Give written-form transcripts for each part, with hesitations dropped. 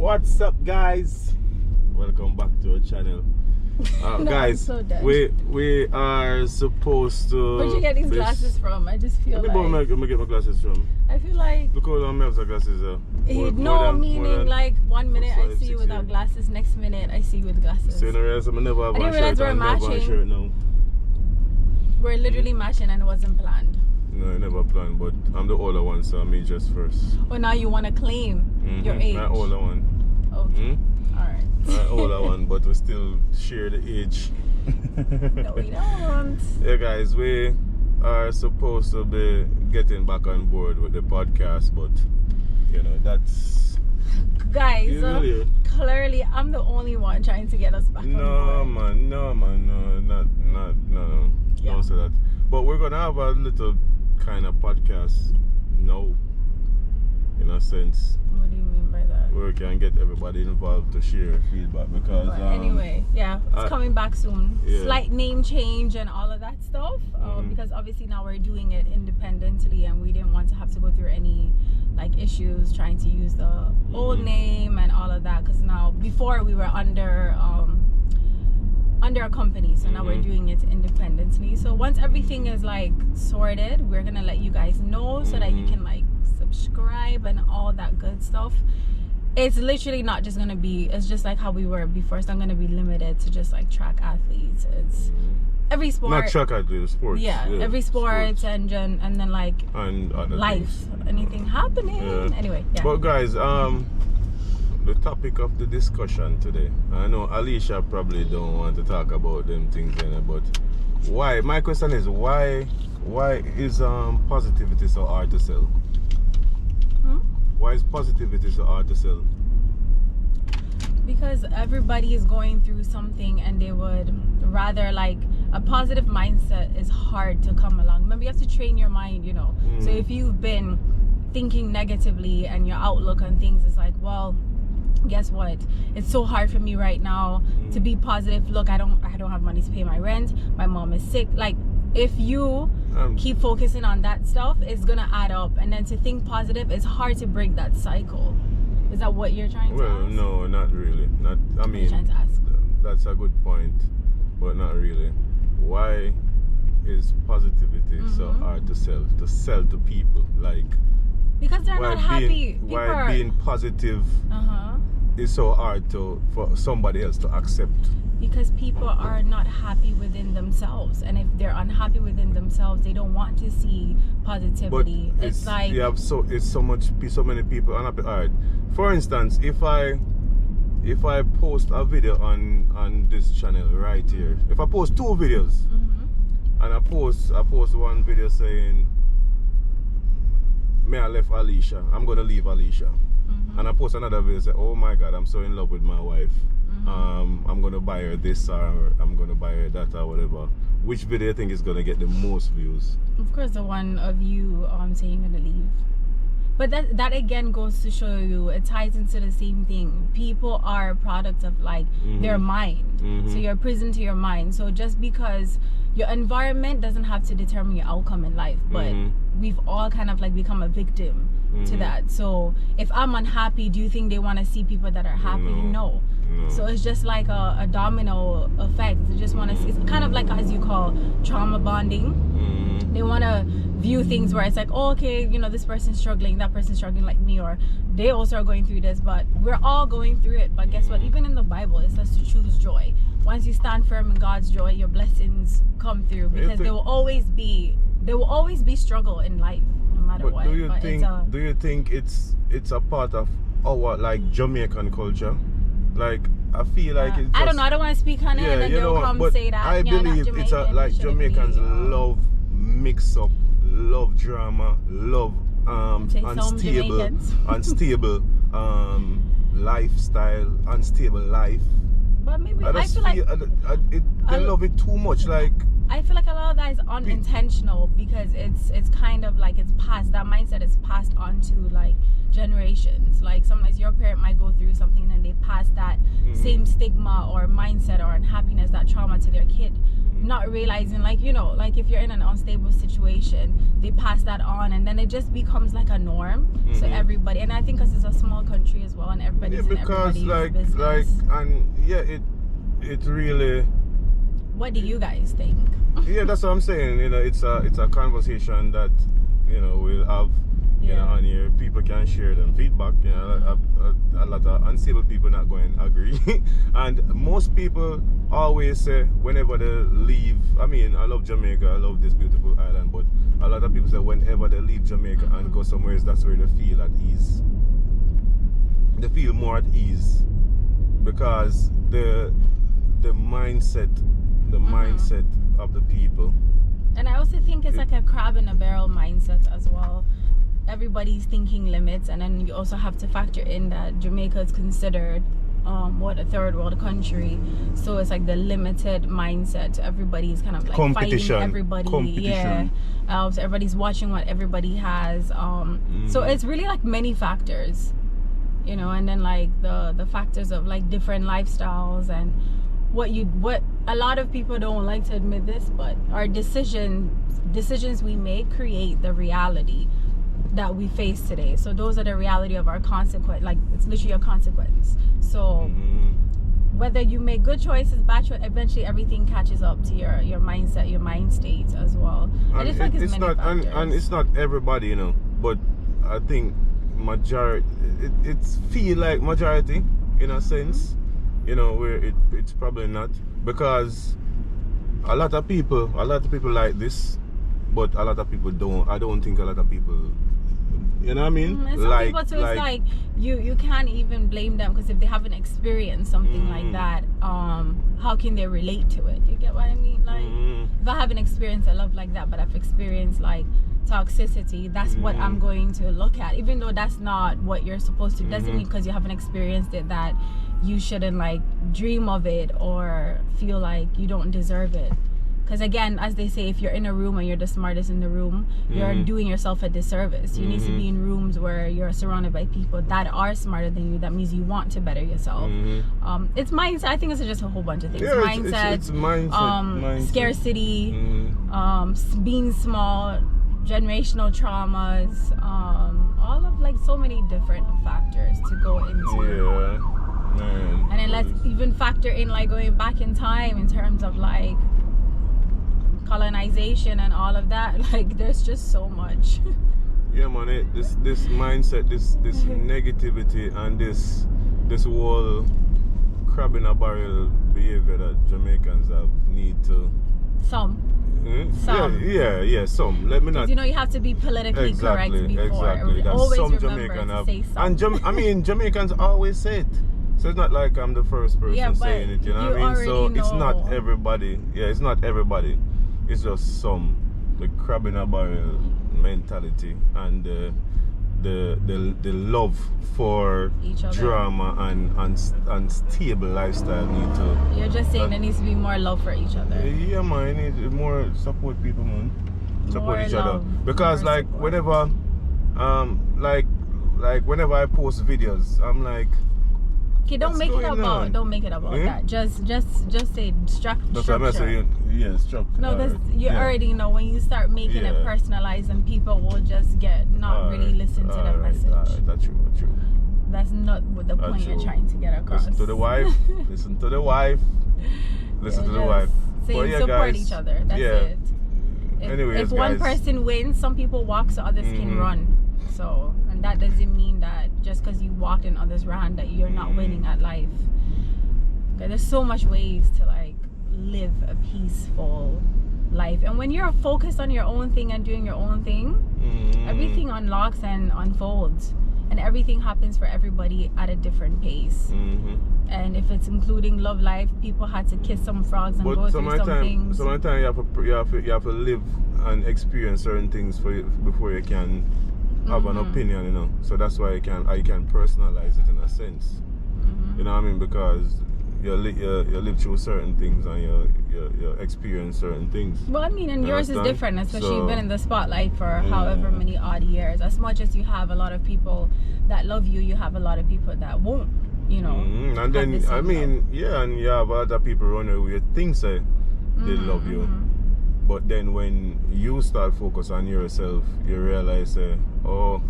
What's up, guys? Welcome back to our channel. No, guys, so we are supposed to. Where'd you get these glasses from? I just feel like. Where I get my glasses from? I feel like. Look how long I have the glasses. Meaning like 1 minute I see you without glasses, next minute I see you with glasses. So you realize I never have I didn't realize we're matching. Now. We're literally matching and it wasn't planned. No, I never planned, but I'm the older one, so I'm just first. Oh, now you want to claim your age? I'm the older one. Okay. Alright. I'm the older one, but we still share the age. No, we don't. Yeah, guys, we are supposed to be getting back on board with the podcast, but you know, that's... Guys, clearly I'm the only one trying to get us back on board. No, don't say that. But we're gonna have a little kind of podcast now, in a sense. What do you mean by that? Where we can get everybody involved to share feedback, because anyway, yeah, it's coming back soon. Yeah. Slight name change and all of that stuff, because obviously now we're doing it independently and we didn't want to have to go through any like issues trying to use the old name and all of that, because now before we were under a company, so now we're doing it independently. So once everything is like sorted, we're gonna let you guys know so that you can like subscribe and all that good stuff. It's literally not just gonna be, it's just like how we were before. It's not gonna be limited to just like track athletes. It's every sport, not track athletes, sports. Yeah, every sports. and then like and other life things. Anything happening. Anyway, yeah. But guys, the topic of the discussion today, I know Alicia probably don't want to talk about them things, but why? My question is why is positivity so hard to sell? Why is positivity so hard to sell? Because everybody is going through something and they would rather, like, a positive mindset is hard to come along. Remember, you have to train your mind, you know. So if you've been thinking negatively and your outlook on things is like, well, guess what, it's so hard for me right now to be positive. Look, I don't have money to pay my rent, my mom is sick. Like, if you keep focusing on that stuff, it's gonna add up, and then to think positive, it's hard to break that cycle. Is that what you're trying to ask? Well, no, not really. I mean, trying to ask? That's a good point, but not really. Why is positivity so hard to sell to people? Like, because they're not happy. Why being positive is so hard for somebody else to accept? Because people are not happy within themselves, and if they're unhappy within themselves, they don't want to see positivity. But it's like it's so many people unhappy. All right, for instance, if I post a video on this channel right here, if I post two videos, and I post one video saying, "May I left Alicia, I'm gonna leave Alicia," and I post another video say, "Oh my God, I'm so in love with my wife. I'm gonna buy her this, or I'm gonna buy her that, or whatever." Which video do you think is gonna get the most views? Of course, the one of you saying you're gonna leave. But that again goes to show you, it ties into the same thing. People are a product of like their mind. So you're a prison to your mind. So just because your environment doesn't have to determine your outcome in life, but we've all kind of like become a victim to that. So if I'm unhappy, do you think they want to see people that are happy? No. So it's just like a domino effect. They just want to see, it's kind of like, as you call, trauma bonding. They want to view things where it's like, oh, okay, you know, this person's struggling, that person's struggling like me, or they also are going through this, but we're all going through it. But guess what? Even in the Bible, it says to choose joy. Once you stand firm in God's joy, your blessings come through, because there will always be struggle in life, no matter what. Do you think it's a part of our like Jamaican culture? Like, I feel like it's just, I don't know, I don't want to speak on it, and then they'll come say that. I believe it's like Jamaicans love mix up, love drama, love unstable lifestyle, unstable life. But maybe I feel like they love it too much. Like, I feel like a lot of that is unintentional, because it's kind of like it's passed. That mindset is passed on to like generations. Like sometimes your parent might go through something and they they pass that same stigma or mindset or unhappiness, that trauma to their kid, not realizing, like, you know, like if you're in an unstable situation, they pass that on, and then it just becomes like a norm. So everybody, and I think because it's a small country as well, and everybody's in everybody's business. It really. What do you guys think? Yeah, that's what I'm saying. You know, it's a conversation that, you know, we'll have. You know, on here, people can share them feedback. You know, a lot of unstable people not going to agree. And most people always say whenever they leave, I mean, I love Jamaica, I love this beautiful island, but a lot of people say whenever they leave Jamaica and go somewhere else, that's where they feel at ease. They feel more at ease because the mindset of the people. And I also think it's like a crab in a barrel mindset as well. Everybody's thinking limits, and then you also have to factor in that Jamaica is considered a third world country, so it's like the limited mindset. Everybody's kind of like fighting everybody. Yeah, so everybody's watching what everybody has. So it's really like many factors, you know, and then like the factors of like different lifestyles and what a lot of people don't like to admit this, but our decisions we make create the reality that we face today. So those are the reality of our consequence. Like, it's literally a consequence. So whether you make good choices, bad choices, eventually everything catches up to your mindset, your mind state as well. And it's many factors. And it's not everybody, you know, but I think majority, it's feel like majority in a sense, you know, where it's probably not, because a lot of people like this, but a lot of people don't. I don't think a lot of people, you know what I mean? Some people too, it's like you can't even blame them, because if they haven't experienced something like that, how can they relate to it? You get what I mean? Like, if I haven't experienced a love like that, but I've experienced like toxicity, that's what I'm going to look at. Even though that's not what you're supposed to, doesn't mean because you haven't experienced it that you shouldn't like dream of it or feel like you don't deserve it. Because again, as they say, if you're in a room and you're the smartest in the room, you're doing yourself a disservice. You need to be in rooms where you're surrounded by people that are smarter than you. That means you want to better yourself. It's mindset. I think it's just a whole bunch of things. Yeah, it's mindset, scarcity, being small, generational traumas, all of like so many different factors to go into. Yeah, man. And then let's even factor in like going back in time in terms of like colonization and all of that. Like, there's just so much. Yeah, man. This mindset, this negativity, and this whole crab in a barrel behavior that Jamaicans need to. Some. Yeah. Some. Let me not. You know, you have to be politically correct before. Exactly. That always some remember Jamaican to have. say some. And I mean, Jamaicans always say it. So it's not like I'm the first person saying it. You know what I mean? So it's not everybody. Yeah, it's not everybody. It's just some. The crab in a barrel mentality and the love for drama and stable lifestyle need to. You're just saying there needs to be more love for each other. Yeah, man. You need more support people, man. Support each other. Because like whenever like whenever I post videos, I'm like, okay, don't make it about that. Just say structure. That's what I'm saying. Yeah, structure. No, you already know when you start making it personalized, and people will just not really listen to the message. That's true. That's not what the point you're trying to get across. Listen to the wife. Listen to the wife. Listen to the wife. Support each other. That's it. If one person wins, some people walk so others can run. So, and that doesn't mean that just because you walked and others ran that you're not winning at life. Okay, there's so much ways to like live a peaceful life, and when you're focused on your own thing and doing your own thing, everything unlocks and unfolds, and everything happens for everybody at a different pace. And if it's including love life, people had to kiss some frogs and go through some things. Sometimes you have to live and experience certain things before you can have an opinion, you know. So that's why I can personalize it in a sense. You know what I mean? Because you live through certain things and you experience certain things. Well, I mean, and yours is different, especially you've been in the spotlight for however many odd years. As much as you have a lot of people that love you, you have a lot of people that won't. you know. And then the I same mean, love. yeah, and you have other people running with things say they love you, but then when you start focus on yourself, you realize, oh.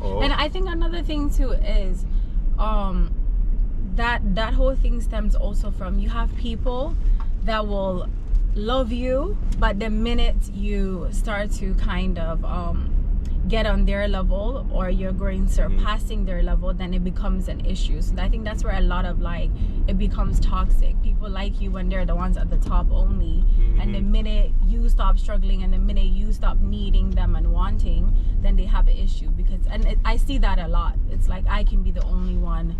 And I think another thing too is, that whole thing stems also from, you have people that will love you, but the minute you start to kind of get on their level, or you're going surpassing their level, then it becomes an issue. So I think that's where a lot of like, it becomes toxic. People like you when they're the ones at the top only, and the minute you stop struggling and the minute you stop needing them and wanting, then they have an issue. Because I see that a lot. It's like, I can be the only one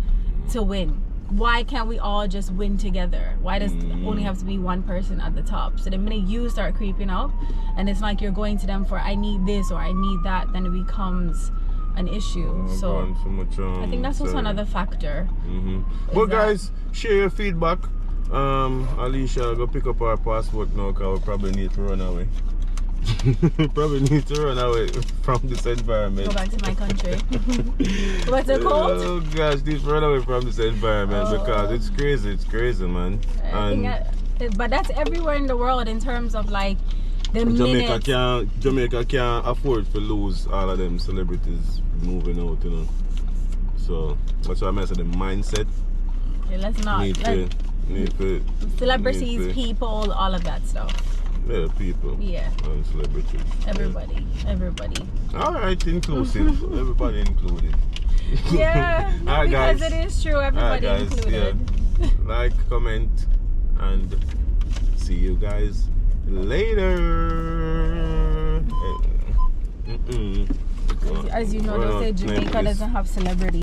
to win. Why can't we all just win together? Why does it only have to be one person at the top? So the minute you start creeping up, and it's like you're going to them for, I need this or I need that, then it becomes an issue. So I think that's also another factor. But guys, share your feedback. Alicia, go pick up our passport now, because we probably need to run away. Probably need to run away from this environment. Go back to my country. What's it called? Oh gosh, need to run away from this environment because it's crazy, man. But that's everywhere in the world in terms of like the Jamaica can't afford to lose all of them celebrities moving out, you know. So that's why I said the mindset. Okay, let's not. Need to celebrities, people, all of that stuff. Yeah, people. Yeah. And celebrities. Everybody. All right, inclusive. Everybody included. Yeah, no, because guys. it is true. Everybody included. Yeah. Like, comment, and see you guys later. As you know, they say Jamaica doesn't have celebrities.